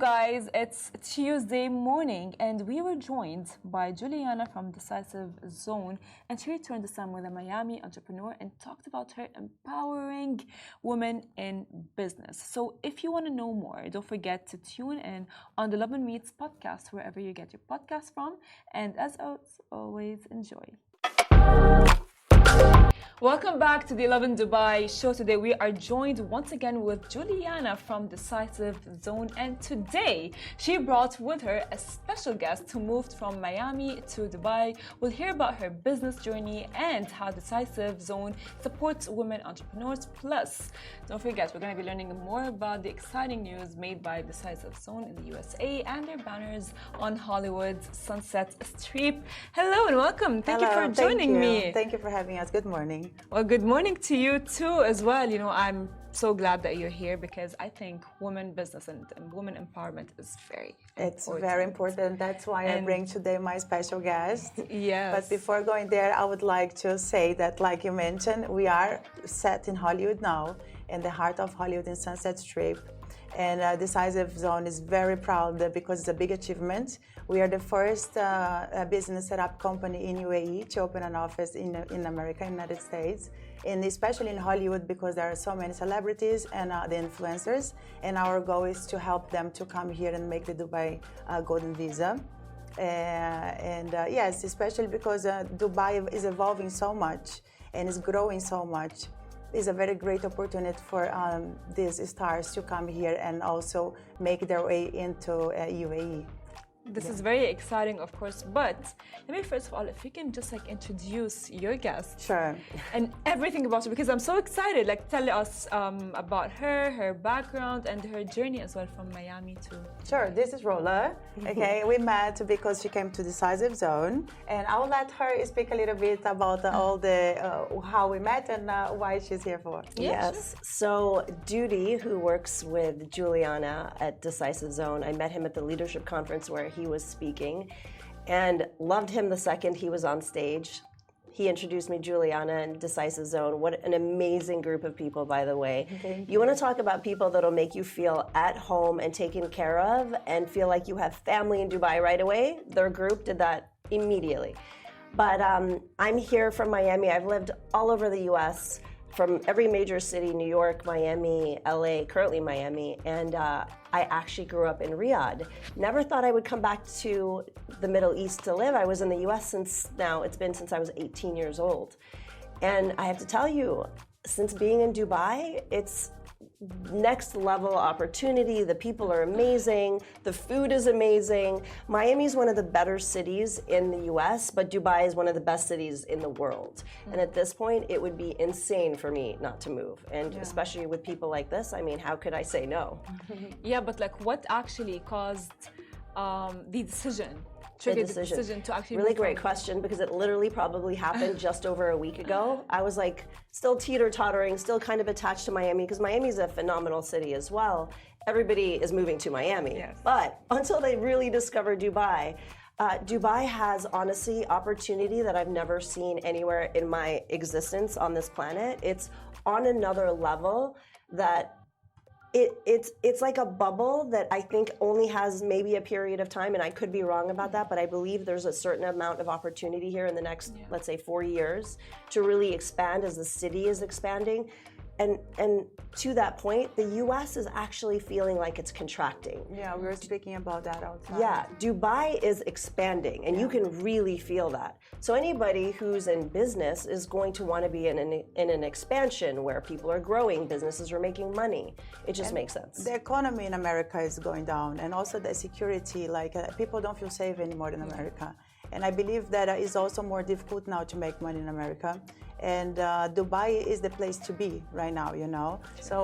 guys, it's Tuesday morning and we were joined by Juliana from Decisive Zone, and she returned this time with a Miami entrepreneur and talked about her empowering women in business. So if you want to know more, don't forget to tune in on the Lovin Meets podcast wherever you get your podcast from, and as always, enjoy. Welcome back to the Lovin Dubai show. Today we are joined once again with Juliana from Decisive Zone, and today she brought with her a special guest who moved from Miami to Dubai. We'll hear about her business journey and how Decisive Zone supports women entrepreneurs. Plus, don't forget, we're going to be learning more about the exciting news made by Decisive Zone in the USA and their banners on Hollywood's Sunset Strip. Hello and welcome. Thank you for joining me. Thank you for having us. Good morning. Well, good morning to you too as well. You know, I'm so glad that you're here because I think women business and women empowerment is very important. Very important. That's why I bring today my special guest. Yes. But before going there, I would like to say that, like you mentioned, we are set in Hollywood now, in the heart of Hollywood in Sunset Strip. And Decisive Zone is very proud because it's a big achievement. We are the first business setup company in UAE to open an office in America, United States, and especially in Hollywood because there are so many celebrities and the influencers. And our goal is to help them to come here and make the Dubai Golden Visa. Yes, especially because Dubai is evolving so much and is growing so much. Is a very great opportunity for these stars to come here and also make their way into UAE. This is very exciting, of course, but let me first of all, if you can just introduce your guest. Sure. And everything about her, because I'm so excited. Tell us about her background and her journey as well from Miami to... Sure, this is Rola. Okay, we met because she came to Decisive Zone, and I'll let her speak a little bit about all the how we met and why she's here for. Yes. Sure. So Duty, who works with Juliana at Decisive Zone, I met him at the leadership conference where he was speaking and loved him the second he was on stage. He introduced me Juliana and Decisive Zone. What an amazing group of people, by the way. You want to talk about people that'll make you feel at home and taken care of and feel like you have family in Dubai right away? Their group did that immediately. But I'm here from Miami. I've lived all over the US, from every major city, New York, Miami, LA, currently Miami, and I actually grew up in Riyadh. Never thought I would come back to the Middle East to live. I was in the US since I was 18 years old. And I have to tell you, since being in Dubai, it's next level opportunity. The people are amazing. The food is amazing. Miami is one of the better cities in the US, but Dubai is one of the best cities in the world. And at this point, it would be insane for me not to move. And especially with people like this, I mean, how could I say no? Yeah, but what actually caused the decision? Triggered the decision to actually really great question, because it literally probably happened just over a week ago. I was still teeter-tottering, still kind of attached to Miami, because Miami is a phenomenal city as well. Everybody is moving to Miami. Yes. But until they really discover Dubai, Dubai has honestly opportunity that I've never seen anywhere in my existence on this planet. It's on another level that it's like a bubble that I think only has maybe a period of time, and I could be wrong about that, but I believe there's a certain amount of opportunity here in the next, let's say, 4 years to really expand as the city is expanding. And to that point, the US is actually feeling like it's contracting. Yeah, we were speaking about that outside. Yeah, Dubai is expanding, and you can really feel that. So anybody who's in business is going to want to be in an expansion where people are growing, businesses are making money. It just makes sense. The economy in America is going down, and also the security, people don't feel safe anymore in America. And I believe that it's also more difficult now to make money in America. And Dubai is the place to be right now, you know. So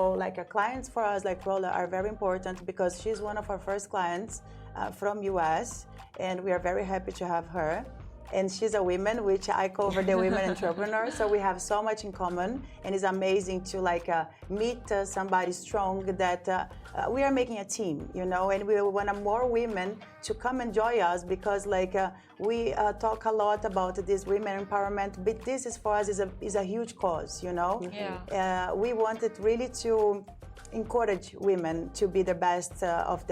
clients for us, like Rola, are very important because she's one of our first clients from US, and we are very happy to have her. And she's a woman, which I cover the women entrepreneurs, so we have so much in common, and it's amazing to meet somebody strong that we are making a team, you know, and we want more women to come and join us because we talk a lot about this women empowerment, but this is for us is a huge cause, you know. Yeah. We wanted really to encourage women to be the best of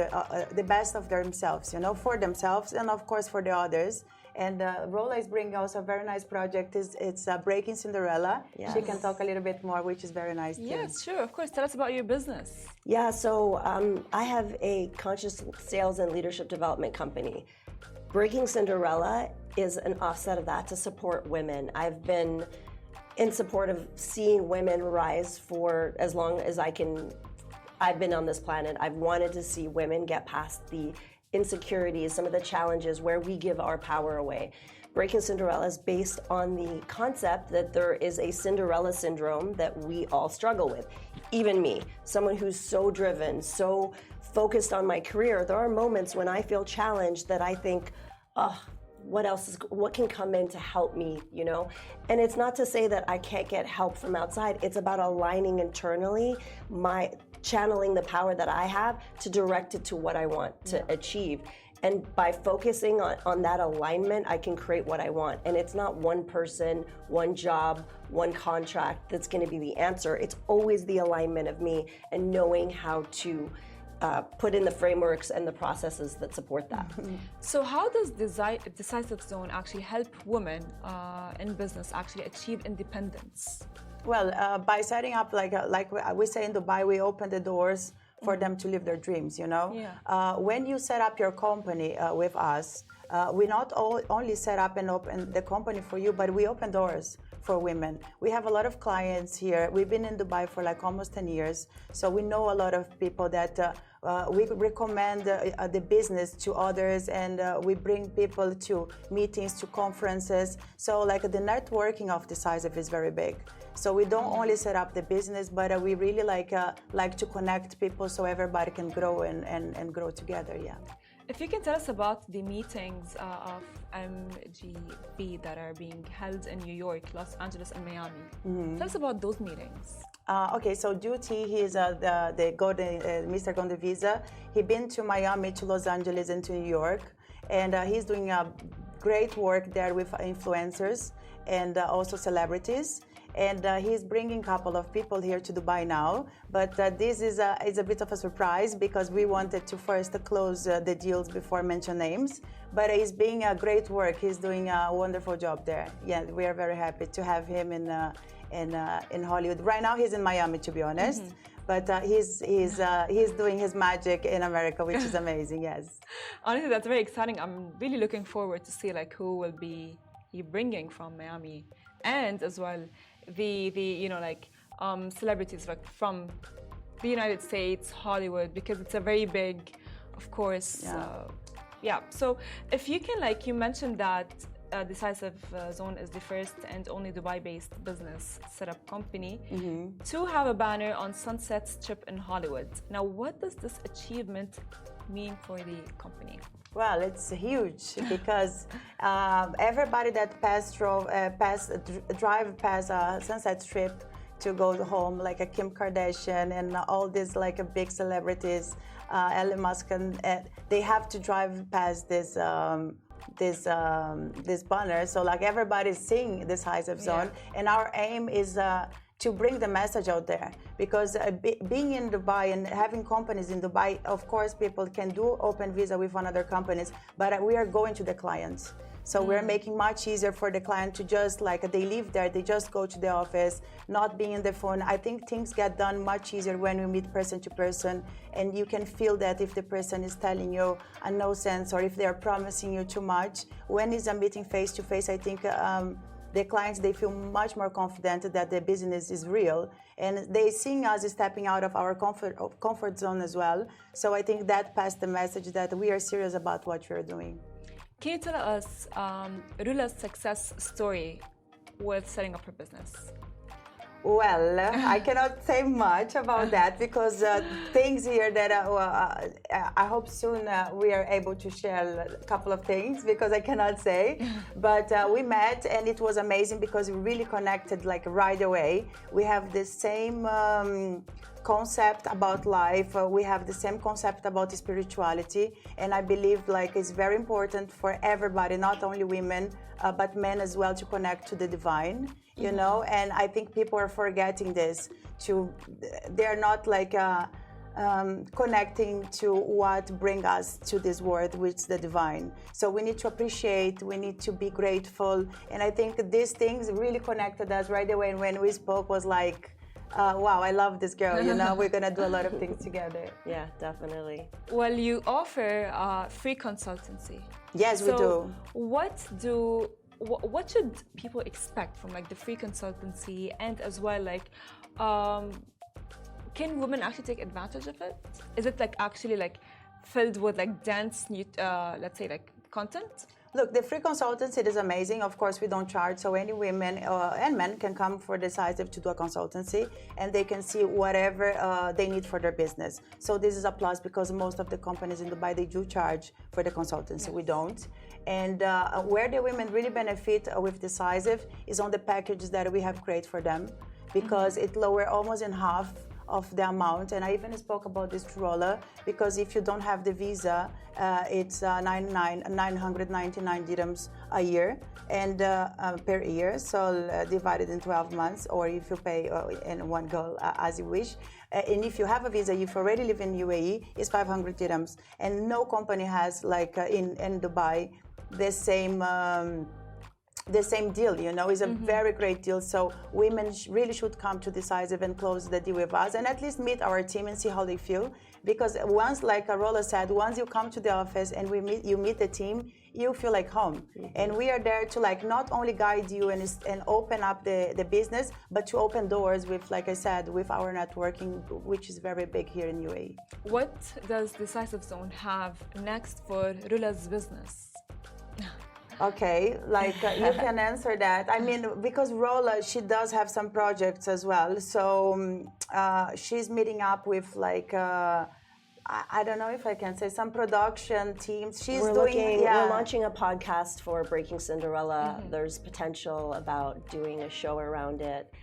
themselves, for themselves and of course for the others. And Rola is bringing also a very nice project. It's Breaking Cinderella. Yes. She can talk a little bit more, which is very nice too. Yes, sure, of course. Tell us about your business. Yeah, so I have a conscious sales and leadership development company. Breaking Cinderella is an offset of that to support women. I've been in support of seeing women rise for as long as I've been on this planet. I've wanted to see women get past the insecurities, some of the challenges where we give our power away. Breaking Cinderella is based on the concept that there is a Cinderella syndrome that we all struggle with. Even me, someone who's so driven, so focused on my career, there are moments when I feel challenged that I think, what can come in to help me, And it's not to say that I can't get help from outside. It's about aligning internally, channeling the power that I have to direct it to what I want to achieve. And by focusing on that alignment, I can create what I want. And it's not one person, one job, one contract that's going to be the answer. It's always the alignment of me and knowing how to put in the frameworks and the processes that support that. So how does Decisive Zone actually help women in business actually achieve independence? Well, by setting up, like we say in Dubai, we open the doors for them to live their dreams, Yeah. When you set up your company with us, we not only set up and open the company for you, but we open doors for women. We have a lot of clients here. We've been in Dubai for like almost 10 years. So we know a lot of people that we recommend the business to others, and we bring people to meetings, to conferences. So like the networking of Decisive is very big. So we don't only set up the business, but we really like to connect people so everybody can grow and grow together, yeah. If you can tell us about the meetings of MGB that are being held in New York, Los Angeles, and Miami. Tell us about those meetings. Okay, so Duty, he's Mr. Golden Visa. He's been to Miami, to Los Angeles, and to New York. And he's doing great work there with influencers and also celebrities. And he's bringing a couple of people here to Dubai now. But this is a bit of a surprise because we wanted to first close the deals before mention names. But he's being a great work. He's doing a wonderful job there. Yeah, we are very happy to have him in Hollywood. Right now he's in Miami, to be honest. But he's doing his magic in America, which is amazing. Yes. Honestly, that's very exciting. I'm really looking forward to see who will be he bringing from Miami, and as well celebrities from the United States, Hollywood, because it's a very big, of course. Yeah. So if you can, you mentioned that Decisive Zone is the first and only Dubai-based business setup company to have a banner on Sunset Strip in Hollywood. Now, what does this achievement mean for the company? Well, it's huge because everybody that drive past Sunset Strip to go home, like a Kim Kardashian and all these big celebrities, Elon Musk, and they have to drive past this banner. So everybody's seeing this Decisive Zone, and our aim is to bring the message out there, because being in Dubai and having companies in Dubai, of course people can do open visa with another companies, but we are going to the clients. So we're making much easier for the client to just they live there, they just go to the office, not being on the phone. I think things get done much easier when we meet person to person, and you can feel that if the person is telling you a no sense or if they are promising you too much. When it's a meeting face to face, I think the clients, they feel much more confident that the business is real, and they seeing us stepping out of our comfort zone as well. So I think that passed the message that we are serious about what we are doing. Can you tell us Rula's success story with setting up her business? Well, I cannot say much about that because things here that I hope soon we are able to share a couple of things, because I cannot say. But we met and it was amazing because we really connected right away. We have the same concept about life. We have the same concept about spirituality, and I believe it's very important for everybody, not only women but men as well, to connect to the divine. you know, and I think people are forgetting this. They're not like connecting to what bring us to this world, which is the divine. So we need to appreciate, we need to be grateful, and I think these things really connected us right away. And when we spoke, was like, wow, I love this girl, you know, we're gonna do a lot of things together. Yeah, definitely. Well, you offer free consultancy. Yes, we do. What should people expect from like the free consultancy, and as well like can women actually take advantage of it? Is it like actually like filled with like dense let's say like content? Look, the free consultancy is amazing. Of course, we don't charge, so any women and men can come for Decisive to do a consultancy, and they can see whatever they need for their business. So this is a plus, because most of the companies in Dubai, they do charge for the consultancy. Yes. We don't. And where the women really benefit with Decisive is on the packages that we have created for them, because it lower almost in half of the amount. And I even spoke about this to Rolla, because if you don't have the visa, it's 999 dirhams a year, and per year, so divided in 12 months, or if you pay in one go as you wish. And if you have a visa, if you already live in UAE, it's 500 dirhams. And no company has, like in Dubai, the same deal, you know, is a very great deal. So women really should come to Decisive and close the deal with us, and at least meet our team and see how they feel. Because once, like Arola said, once you come to the office and you meet the team, you feel like home. And we are there to like not only guide you and open up the business, but to open doors with, like I said, with our networking, which is very big here in UAE. What does Decisive Zone have next for Rula's business? Okay, like you can answer that. I mean, because Rola, she does have some projects as well. So she's meeting up with like, I don't know if I can say, some production teams. We're launching a podcast for Breaking Cinderella. There's potential about doing a show around it.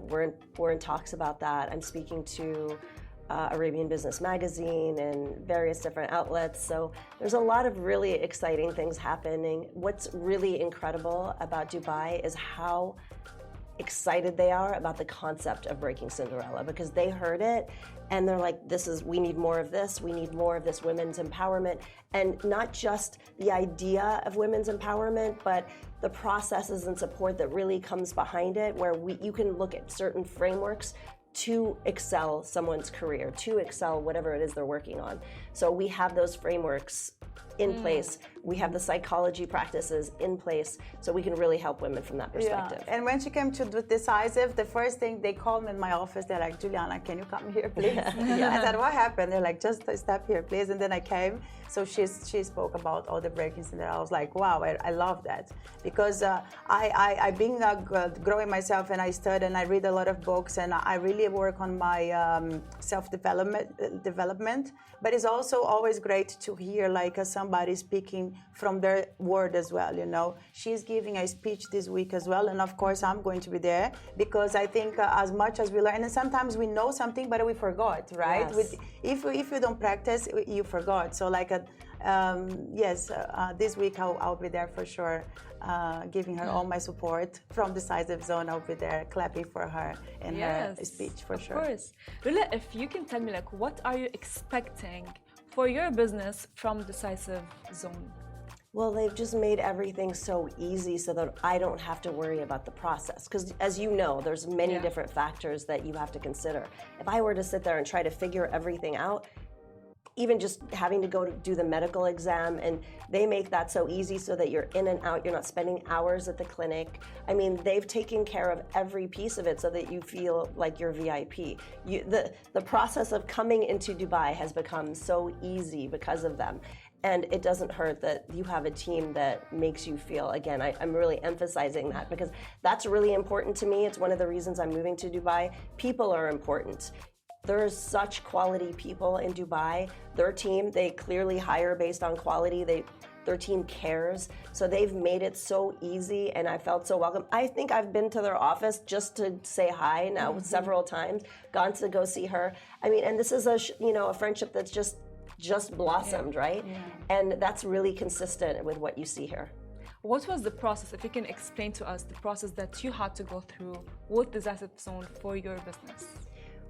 We're in talks about that. I'm speaking to Arabian Business Magazine and various different outlets. So there's a lot of really exciting things happening. What's really incredible about Dubai is how excited they are about the concept of Breaking Cinderella, because they heard it and they're like, we need more of this, we need more of this women's empowerment. And not just the idea of women's empowerment, but the processes and support that really comes behind it, where you can look at certain frameworks to excel someone's career, to excel whatever it is they're working on. So we have those frameworks in place. We have the psychology practices in place, so we can really help women from that perspective. Yeah. And when she came to do Decisive, the first thing, they called me in my office. They're like, Juliana, can you come here, please? I said, what happened? They're like, just step here, please. And then I came. So she spoke about all the breakings, and I was like, wow, I love that, because I've been growing myself, and I study and I read a lot of books, and I really work on my self-development. But it's also always great to hear like somebody speaking from their word as well, you know. She's giving a speech this week as well, and of course I'm going to be there, because I think as much as we learn, and sometimes we know something but we forgot, right? Yes. If you don't practice, you forgot. So like this week I'll be there for sure, giving her all my support from Decisive Zone. I'll be there clapping for her in her speech for sure. Of course. Rula, if you can tell me, like, what are you expecting for your business from Decisive Zone? Well, they've just made everything so easy so that I don't have to worry about the process. Because as you know, there's many different factors that you have to consider. If I were to sit there and try to figure everything out, even just having to go to do the medical exam, and they make that so easy so that you're in and out, you're not spending hours at the clinic. I mean, they've taken care of every piece of it so that you feel like you're VIP. The process of coming into Dubai has become so easy because of them. And it doesn't hurt that you have a team that makes you feel, again, I'm really emphasizing that, because that's really important to me. It's one of the reasons I'm moving to Dubai. People are important. There's such quality people in Dubai. Their team, they clearly hire based on quality. Their team cares. So they've made it so easy, and I felt so welcome. I think I've been to their office just to say hi now several times, gone to go see her. I mean, and this is a friendship that's just blossomed, right? Yeah. And that's really consistent with what you see here. What was the process, if you can explain to us the process that you had to go through with Decisive Zone for your business?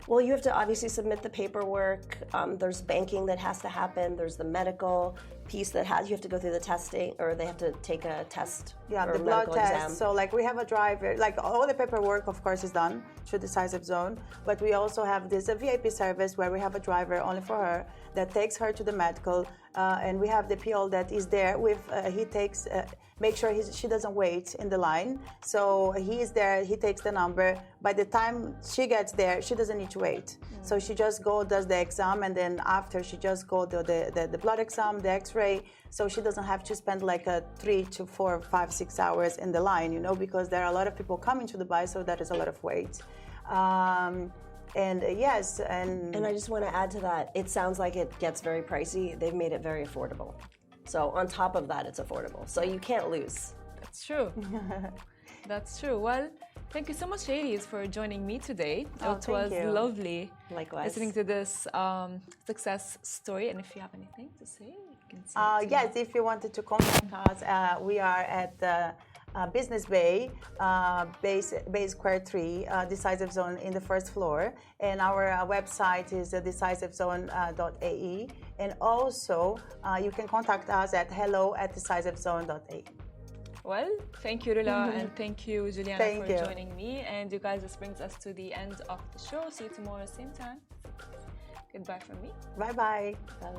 Well, you have to obviously submit the paperwork. There's banking that has to happen. There's the medical piece that you have to go through the testing, or they have to take a test. Yeah, or the a blood medical test. exam. So like we have a driver, like all the paperwork of course is done through Decisive Zone, but we also have this a VIP service where we have a driver only for her that takes her to the medical, and we have the PL that is there with, he takes, make sure she doesn't wait in the line. So he is there, he takes the number. By the time she gets there, she doesn't need to wait. So she just does the exam, and then after she just do the blood exam, the x-ray, so she doesn't have to spend like 3 to 4, 5, 6 hours in the line, you know, because there are a lot of people coming to Dubai, so that is a lot of wait. Yes, and I just want to add to that, it sounds like it gets very pricey. They've made it very affordable. So on top of that, it's affordable. So you can't lose. That's true. That's true. Well, thank you so much, ladies, for joining me today. It was lovely listening to this success story. And if you have anything to say, you can say it. Yes, if you wanted to contact us, we are at Business Bay, Bay Square 3, Decisive Zone in the first floor. And our website is decisivezone.ae. And also, you can contact us at hello@decisivezone.ae. Well, thank you, Rula, and thank you, Juliana, for joining me. And you guys, this brings us to the end of the show. See you tomorrow, same time. Goodbye from me. Bye-bye. Bye-bye.